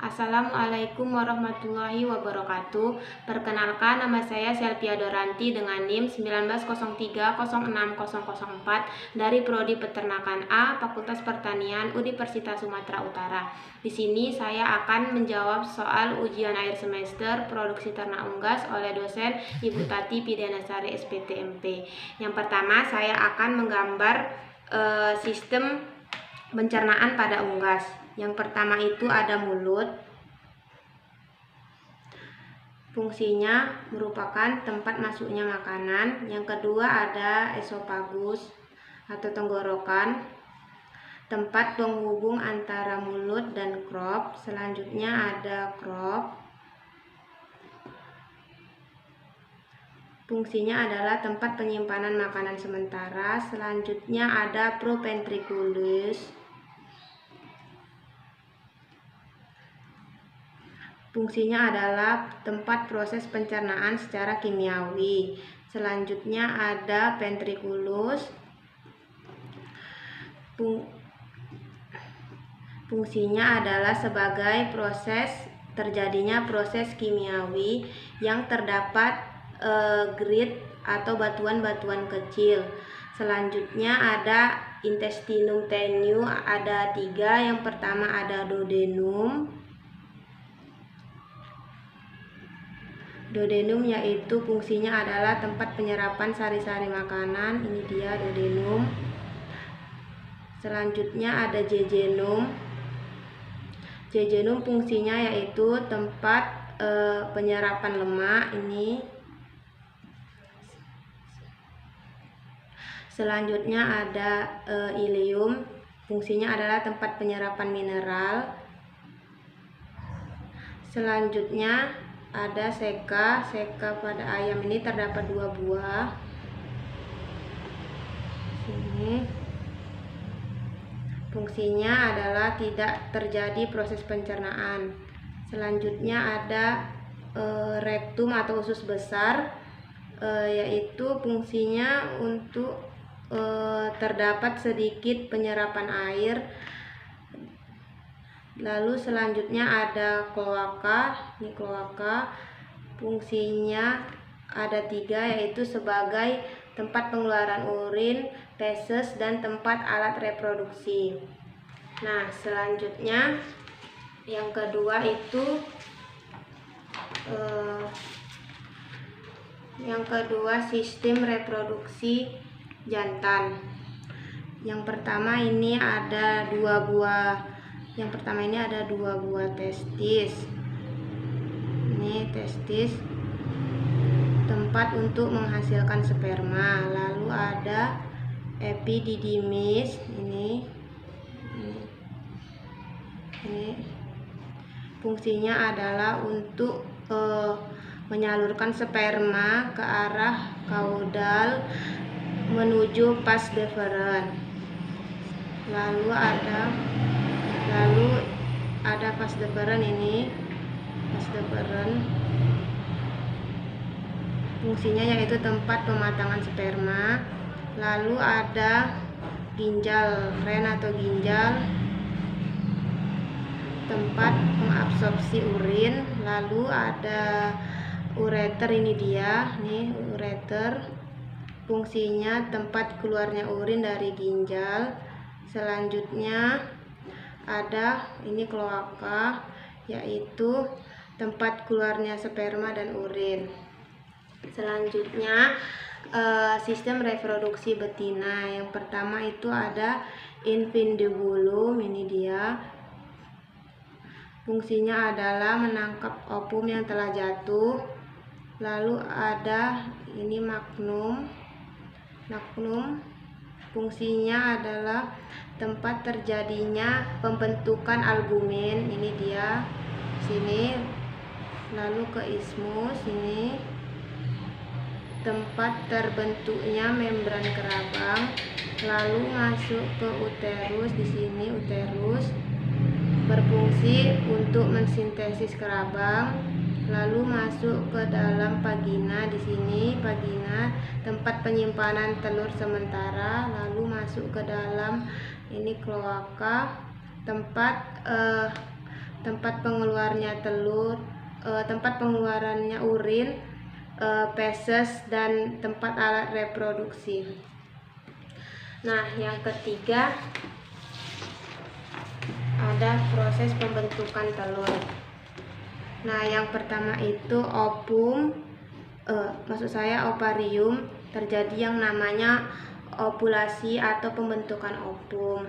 Assalamualaikum warahmatullahi wabarakatuh. Perkenalkan, nama saya Selvia Doranti dengan NIM 1903060004 dari Prodi Peternakan A, Fakultas Pertanian, Universitas Sumatera Utara. Di sini saya akan menjawab soal ujian akhir semester produksi ternak unggas oleh dosen Ibu Tati Pidianasari SPTMP. Yang pertama, saya akan menggambar sistem pencernaan pada unggas. Yang pertama itu ada mulut. Fungsinya merupakan tempat masuknya makanan. Yang kedua ada esofagus atau tenggorokan, tempat penghubung antara mulut dan crop. Selanjutnya ada crop. Fungsinya adalah tempat penyimpanan makanan sementara. Selanjutnya ada proventriculus. Fungsinya adalah tempat proses pencernaan secara kimiawi. Selanjutnya ada ventriculus. Fungsinya adalah sebagai terjadinya proses kimiawi yang terdapat grit atau batuan-batuan kecil. Selanjutnya ada intestinum tenue, ada 3. Yang pertama ada duodenum. Duodenum yaitu fungsinya adalah tempat penyerapan sari-sari makanan. Ini dia duodenum. Selanjutnya ada jejunum. Jejunum fungsinya yaitu tempat penyerapan lemak. Ini. Selanjutnya ada ileum. Fungsinya adalah tempat penyerapan mineral. Selanjutnya ada seka. Seka pada ayam ini terdapat 2 buah. Sini. Fungsinya adalah tidak terjadi proses pencernaan. Selanjutnya ada rektum atau usus besar, yaitu fungsinya untuk terdapat sedikit penyerapan air. Lalu selanjutnya ada kloaka. Ini kloaka. Fungsinya ada 3, yaitu sebagai tempat pengeluaran urin, feses, dan tempat alat reproduksi. Nah, selanjutnya yang kedua itu sistem reproduksi jantan. Yang pertama ini ada 2 buah. Yang pertama ini ada 2 buah testis. Ini testis, tempat untuk menghasilkan sperma. Lalu ada epididymis. Ini fungsinya adalah untuk menyalurkan sperma ke arah kaudal menuju vas deferens. Lalu ada vas deferens. Ini vas deferens fungsinya yaitu tempat pematangan sperma. Lalu ada ginjal ren atau ginjal, tempat mengabsorpsi urin. Lalu ada ureter. Ini dia, nih ureter, fungsinya tempat keluarnya urin dari ginjal. Selanjutnya ada ini kloaka, yaitu tempat keluarnya sperma dan urin. Selanjutnya sistem reproduksi betina. Yang pertama itu ada infundibulum. Ini dia. Fungsinya adalah menangkap ovum yang telah jatuh. Lalu ada ini magnum. Fungsinya adalah tempat terjadinya pembentukan albumin. Ini dia, sini. Lalu ke ismus. Ini tempat terbentuknya membran kerabang. Lalu masuk ke uterus. Di sini uterus berfungsi untuk mensintesis kerabang. Lalu masuk ke dalam vagina. Di sini vagina, tempat penyimpanan telur sementara. Lalu masuk ke dalam ini kloaka, tempat tempat pengeluarnya telur, tempat pengeluarannya urin, feses, dan tempat alat reproduksi. Nah, yang ketiga ada proses pembentukan telur. Nah, yang pertama itu ovarium, terjadi yang namanya ovulasi atau pembentukan ovum.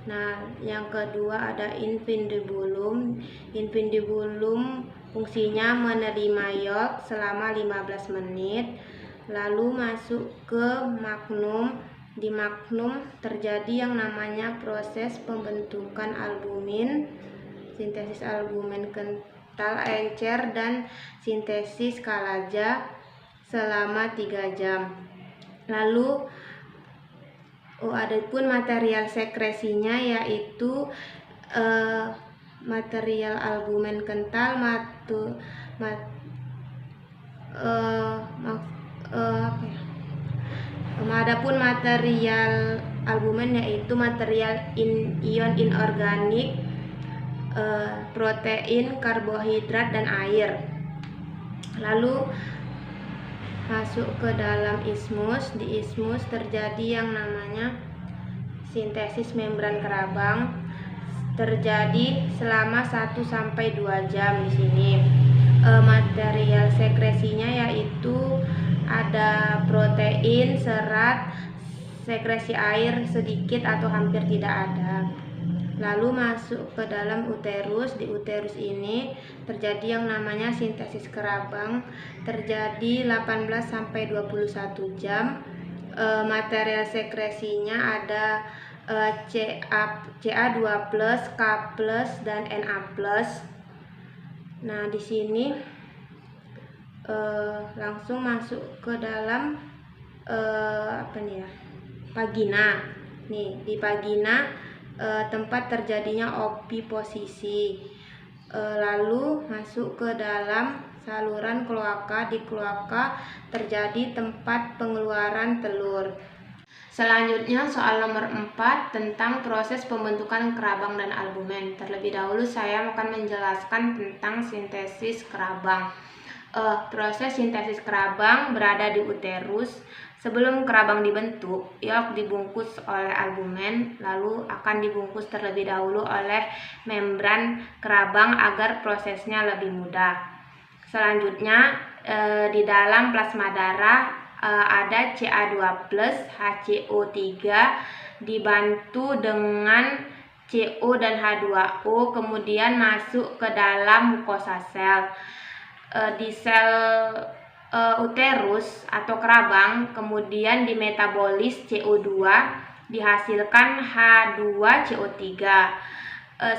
Nah, yang kedua ada infundibulum. Infundibulum fungsinya menerima yolk selama 15 menit, lalu masuk ke magnum. Di magnum terjadi yang namanya proses pembentukan albumin, sintesis albumin kental encer, dan sintesis kalaja selama 3 jam. Lalu ada pun material sekresinya, yaitu material albumin kental, adapun material albumin yaitu material ion inorganik, protein, karbohidrat, dan air. Lalu masuk ke dalam ismus. Di ismus terjadi yang namanya sintesis membran kerabang, terjadi selama 1-2 jam. Di sini material sekresinya yaitu ada protein, serat, sekresi air sedikit atau hampir tidak ada. Lalu masuk ke dalam uterus. Di uterus ini terjadi yang namanya sintesis kerabang, terjadi 18-21 jam. Material sekresinya ada Ca2+, K+, dan Na+. Nah, di sini langsung masuk ke dalam vagina. Nih, di vagina tempat terjadinya oviposisi. Lalu masuk ke dalam saluran kloaka. Di kloaka terjadi tempat pengeluaran telur. Selanjutnya soal nomor 4 tentang proses pembentukan kerabang dan albumen. Terlebih dahulu saya akan menjelaskan tentang sintesis kerabang. Proses sintesis kerabang berada di uterus. Sebelum kerabang dibentuk, yolk dibungkus oleh albumen, lalu akan dibungkus terlebih dahulu oleh membran kerabang agar prosesnya lebih mudah. Selanjutnya di dalam plasma darah ada Ca2+, HCO3 dibantu dengan CO dan H2O, kemudian masuk ke dalam mukosa sel. Di sel uterus atau kerabang kemudian dimetabolis CO2, dihasilkan H2CO3.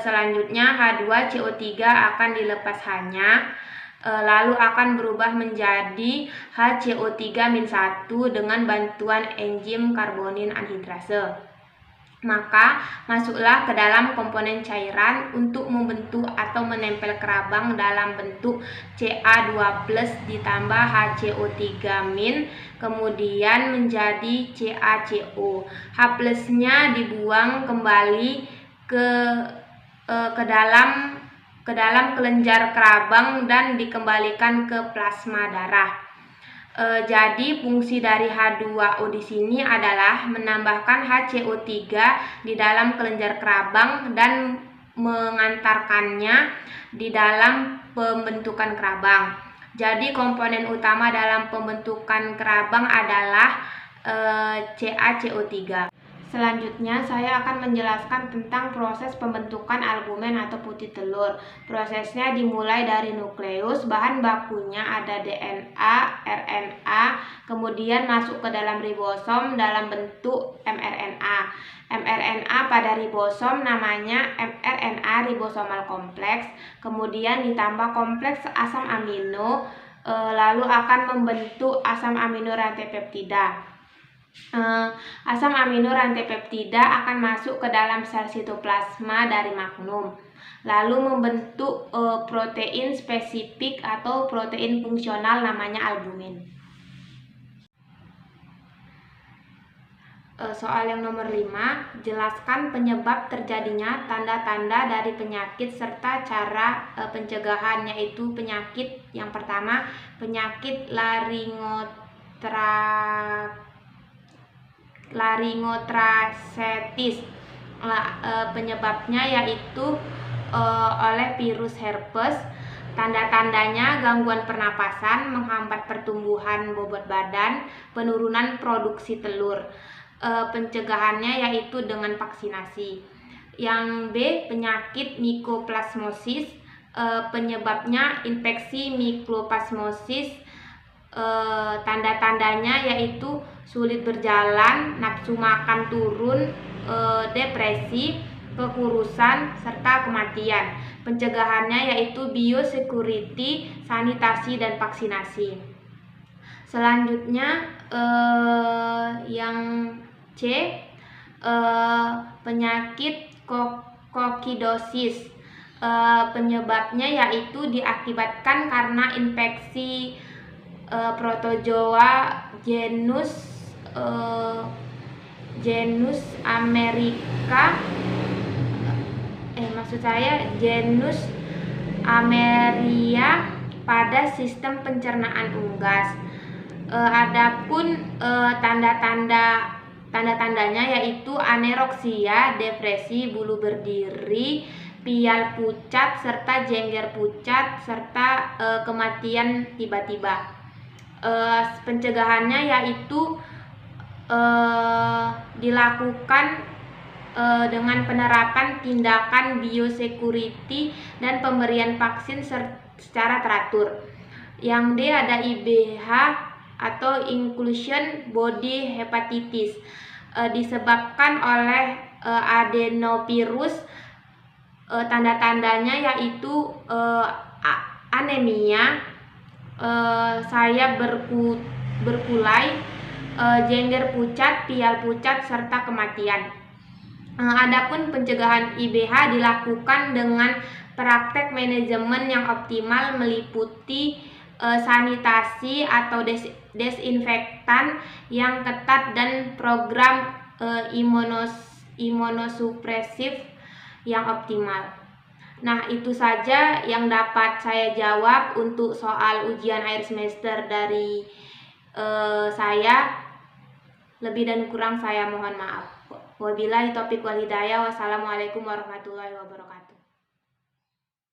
Selanjutnya H2CO3 akan dilepas hanya, lalu akan berubah menjadi HCO3-1 dengan bantuan enzim karbonin anhidrase. Maka masuklah ke dalam komponen cairan untuk membentuk atau menempel kerabang dalam bentuk Ca2+ ditambah HCO3- kemudian menjadi CaCO. H+-nya dibuang kembali ke dalam kelenjar kerabang dan dikembalikan ke plasma darah. Jadi fungsi dari H2O di sini adalah menambahkan HCO3 di dalam kelenjar kerabang dan mengantarkannya di dalam pembentukan kerabang. Jadi komponen utama dalam pembentukan kerabang adalah CaCO3. Selanjutnya saya akan menjelaskan tentang proses pembentukan albumen atau putih telur. Prosesnya dimulai dari nukleus, bahan bakunya ada DNA, RNA, kemudian masuk ke dalam ribosom dalam bentuk mRNA. mRNA pada ribosom namanya mRNA ribosomal kompleks, kemudian ditambah kompleks asam amino, lalu akan membentuk asam amino rantai peptida. Asam amino rantai peptida akan masuk ke dalam sel sitoplasma dari magnum, lalu membentuk protein spesifik atau protein fungsional namanya albumin. Soal yang nomor 5, jelaskan penyebab terjadinya tanda-tanda dari penyakit serta cara pencegahan, yaitu penyakit yang pertama, penyakit laringotrachetis. Penyebabnya yaitu oleh virus herpes. Tanda-tandanya gangguan pernapasan, menghambat pertumbuhan bobot badan, penurunan produksi telur. Pencegahannya yaitu dengan vaksinasi. Yang B, penyakit mikoplasmosis. Penyebabnya infeksi mikoplasmosis. Tanda-tandanya yaitu sulit berjalan, nafsu makan turun, depresi, kekurusan, serta kematian. Pencegahannya yaitu biosecurity, sanitasi, dan vaksinasi. Selanjutnya yang C, penyakit kokidosis. Penyebabnya yaitu diakibatkan karena infeksi protozoa genus Ameria pada sistem pencernaan unggas. Adapun tanda-tandanya yaitu anoroksia, depresi, bulu berdiri, pial pucat, serta jengger pucat, serta kematian tiba-tiba. Pencegahannya yaitu dilakukan dengan penerapan tindakan biosecurity dan pemberian vaksin secara teratur. Yang D, ada IBH atau inclusion body hepatitis, disebabkan oleh adenovirus. Tanda-tandanya yaitu anemia, saya berkulai, jengger pucat, pial pucat, serta kematian. Adapun pencegahan IBH dilakukan dengan praktek manajemen yang optimal, meliputi sanitasi atau desinfektan yang ketat dan program imunosupresif yang optimal. Nah, itu saja yang dapat saya jawab untuk soal ujian akhir semester dari saya. Lebih dan kurang saya mohon maaf. Wabillahi taufiq wal hidayah. Wassalamualaikum warahmatullahi wabarakatuh.